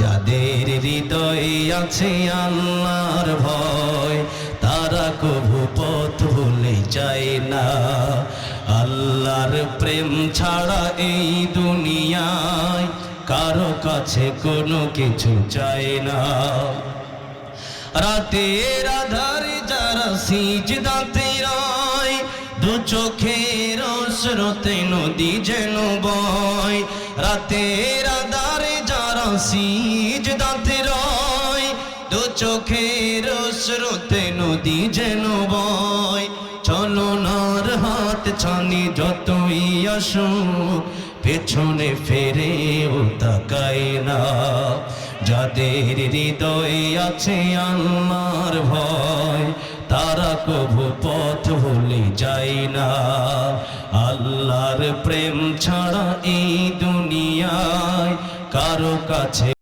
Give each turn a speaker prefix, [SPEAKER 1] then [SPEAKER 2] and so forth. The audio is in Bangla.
[SPEAKER 1] যাদের হৃদয়ে আছে আল্লাহর ভয় তারা কভু পথ ভুলে যায় না। আল্লাহর প্রেম ছাড়া এই দুনিয়ায় কারো কাছে কোনো কিছু চায় না। রাতের আধারে যারা সিজদাতে রয় দু চোখের স্রোতে নদী যেন বয়। রাতের আধারে যারা সিজদাতে রয় দু চোখের স্রোতে নদী যেন বয়। চলনার হাত ছানি যতই আসুক পেছনে ফিরেও তাকায় না। যাদের হৃদয়ে আছে আল্লাহর ভয় তারা কভু পথ ভুলে যায় না। আল্লাহর প্রেম ছাড়া এই দুনিয়ায় কারো কাছে